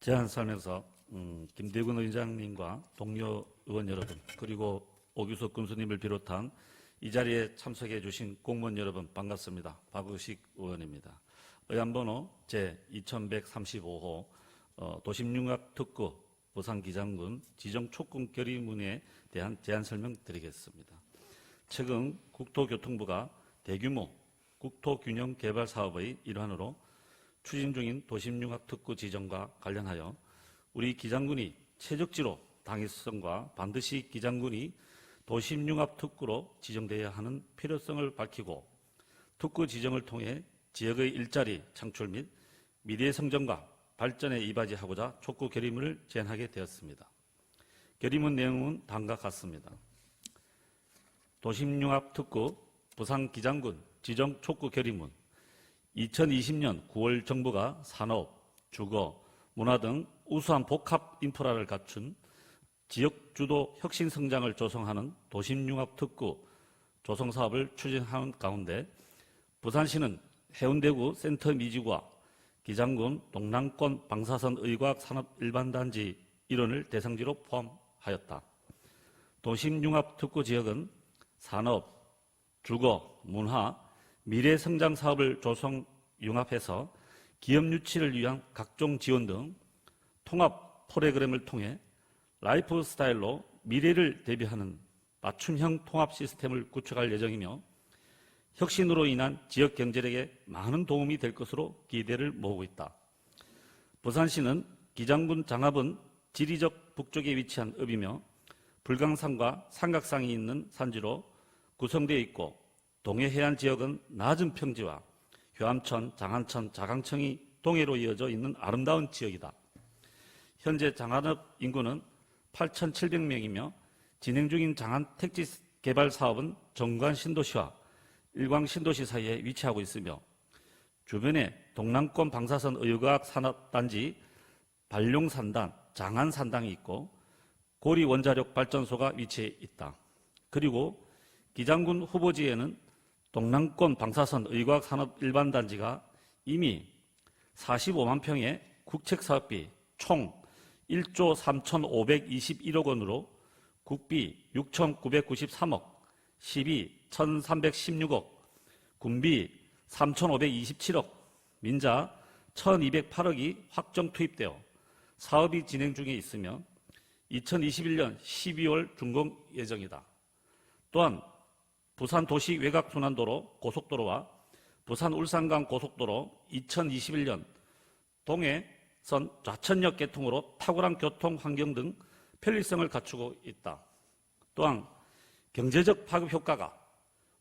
제안하면서 김대gun 의장님과 동료 의원 여러분 그리고 오규석 군수님을 비롯한 이 자리에 참석해 주신 공무원 여러분 반갑습니다. 박의식 의원입니다. 의안번호 제2135호 도심융합특구 부산기장군 지정촉군 결의문에 대한 제안 설명드리겠습니다. 최근 국토교통부가 대규모 국토균형 개발 사업의 일환으로 추진 중인 도심융합특구 지정과 관련하여 우리 기장군이 최적지로 당위성과 반드시 기장군이 도심융합특구로 지정되어야 하는 필요성을 밝히고 특구 지정을 통해 지역의 일자리 창출 및 미래 성장과 발전에 이바지하고자 촉구 결의문을 제안하게 되었습니다. 결의문 내용은 다음과 같습니다. 도심융합특구 부산기장군 지정 촉구 결의문 2020년 9월 정부가 산업, 주거, 문화 등 우수한 복합 인프라를 갖춘 지역 주도 혁신 성장을 조성하는 도심융합특구 조성 사업을 추진하는 가운데 부산시는 해운대구 센터미지구와 기장군 동남권 방사선 의과학 산업 일반단지 일원을 대상지로 포함하였다. 도심융합특구 지역은 산업, 주거, 문화, 미래 성장 사업을 조성 융합해서 기업 유치를 위한 각종 지원 등 통합 프로그램을 통해 라이프 스타일로 미래를 대비하는 맞춤형 통합 시스템을 구축할 예정이며 혁신으로 인한 지역 경제력에 많은 도움이 될 것으로 기대를 모으고 있다. 부산시는 기장군 장합은 지리적 북쪽에 위치한 읍이며 불광산과 삼각산이 있는 산지로 구성되어 있고 동해 해안 지역은 낮은 평지와 효암천, 장안천, 자강천이 동해로 이어져 있는 아름다운 지역이다. 현재 장안읍 인구는 8,700명이며 진행 중인 장안 택지 개발 사업은 정관 신도시와 일광 신도시 사이에 위치하고 있으며 주변에 동남권 방사선 의과학 산업단지 발룡산단, 장안산당이 있고 고리 원자력 발전소가 위치해 있다. 그리고 기장군 후보지에는 동남권 방사선 의과학 산업 일반단지가 이미 45만 평의 국책사업비 총 1조 3,521억 원으로 국비 6,993억, 시비 1,316억, 군비 3,527억, 민자 1,208억이 확정 투입되어 사업이 진행 중에 있으며 2021년 12월 준공 예정이다. 또한 부산 도시 외곽순환도로 고속도로와 부산 울산간 고속도로 2021년 동해선 좌천역 개통으로 탁월한 교통 환경 등 편리성을 갖추고 있다. 또한 경제적 파급 효과가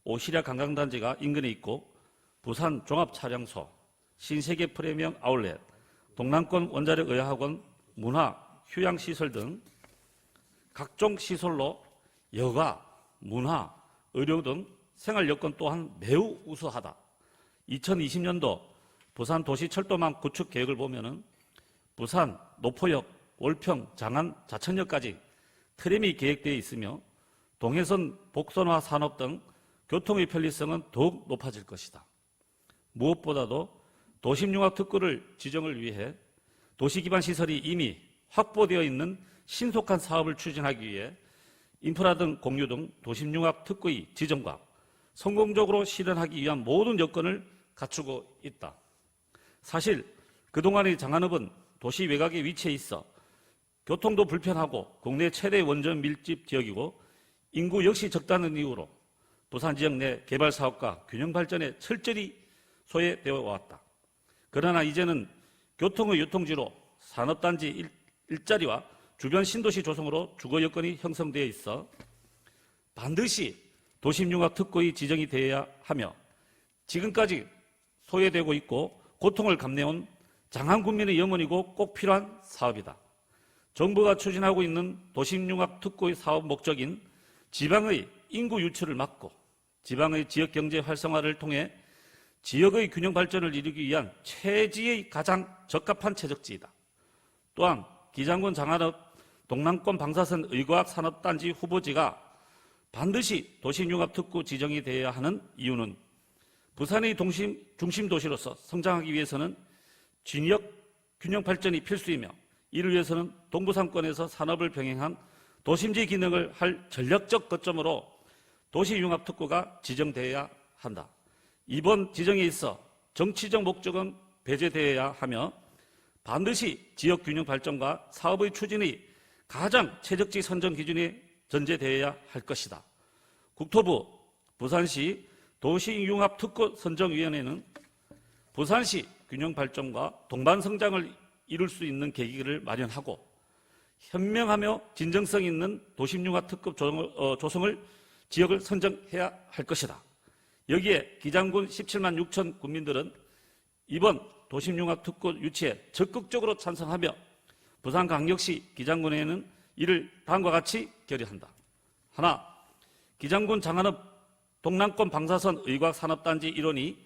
오시랴 관광단지가 인근에 있고 부산 종합차량소, 신세계 프리미엄 아울렛, 동남권 원자력 의학원, 문화, 휴양시설 등 각종 시설로 여가, 문화, 의료 등 생활 여건 또한 매우 우수하다. 2020년도 부산 도시철도망 구축 계획을 보면은 부산, 노포역, 월평, 장안, 자천역까지 트램이 계획되어 있으며 동해선 복선화 산업 등 교통의 편리성은 더욱 높아질 것이다. 무엇보다도 도심융합특구를 지정을 위해 도시기반 시설이 이미 확보되어 있는 신속한 사업을 추진하기 위해 인프라 등 공유 등 도심융합특구의 지정과 성공적으로 실현하기 위한 모든 여건을 갖추고 있다. 사실 그동안의 장안읍은 도시 외곽에 위치해 있어 교통도 불편하고 국내 최대 원전 밀집 지역이고 인구 역시 적다는 이유로 부산 지역 내 개발 사업과 균형 발전에 철저히 소외되어 왔다. 그러나 이제는 교통의 유통지로 산업단지 일자리와 주변 신도시 조성으로 주거 여건이 형성되어 있어 반드시 도심융합특구의 지정이 되어야 하며 지금까지 소외되고 있고 고통을 감내온 장안군민의 염원이고 꼭 필요한 사업이다. 정부가 추진하고 있는 도심융합특구의 사업 목적인 지방의 인구 유출을 막고 지방의 지역경제 활성화를 통해 지역의 균형 발전을 이루기 위한 최지의 가장 적합한 최적지이다. 또한 기장군 장안읍 동남권 방사선 의과학 산업단지 후보지가 반드시 도심융합특구 지정이 되어야 하는 이유는 부산의 중심 도시로서 성장하기 위해서는 진역 균형 발전이 필수이며 이를 위해서는 동부상권에서 산업을 병행한 도심지 기능을 할 전략적 거점으로 도시융합특구가 지정되어야 한다. 이번 지정에 있어 정치적 목적은 배제되어야 하며 반드시 지역균형 발전과 사업의 추진이 가장 최적지 선정 기준이 전제되어야 할 것이다. 국토부 부산시 도시융합특구 선정위원회는 부산시 균형 발전과 동반 성장을 이룰 수 있는 계기를 마련하고 현명하며 진정성 있는 도심융합특구 조성을 지역을 선정해야 할 것이다. 여기에 기장군 17만 6천 군민들은 이번 도심융합특구 유치에 적극적으로 찬성하며 부산광역시 기장군회는 이를 다음과 같이 결의한다. 하나, 기장군 장안읍 동남권 방사선 의과산업단지 일원이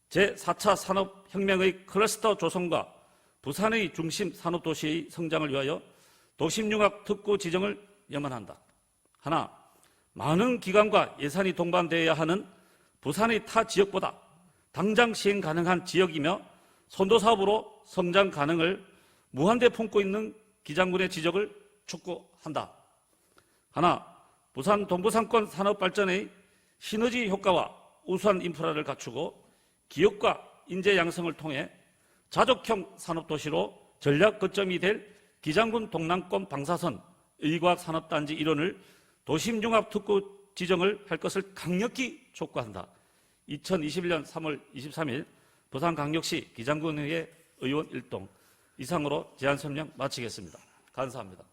제4차 산업혁명의 클러스터 조성과 부산의 중심 산업도시의 성장을 위하여 도심융합특구 지정을 염원한다. 하나, 많은 기관과 예산이 동반되어야 하는 부산의 타 지역보다 당장 시행 가능한 지역이며 선도사업으로 성장 가능을 무한대 품고 있는 기장군의 지적을 촉구한다. 하나, 부산 동부상권 산업발전의 시너지 효과와 우수한 인프라를 갖추고 기업과 인재 양성을 통해 자족형 산업도시로 전략 거점이 될 기장군 동남권 방사선 의과산업단지 일원을 도심융합특구 지정을 할 것을 강력히 촉구한다. 2021년 3월 23일 부산광역시 기장군의회 의원 일동 이상으로 제안 설명 마치겠습니다. 감사합니다.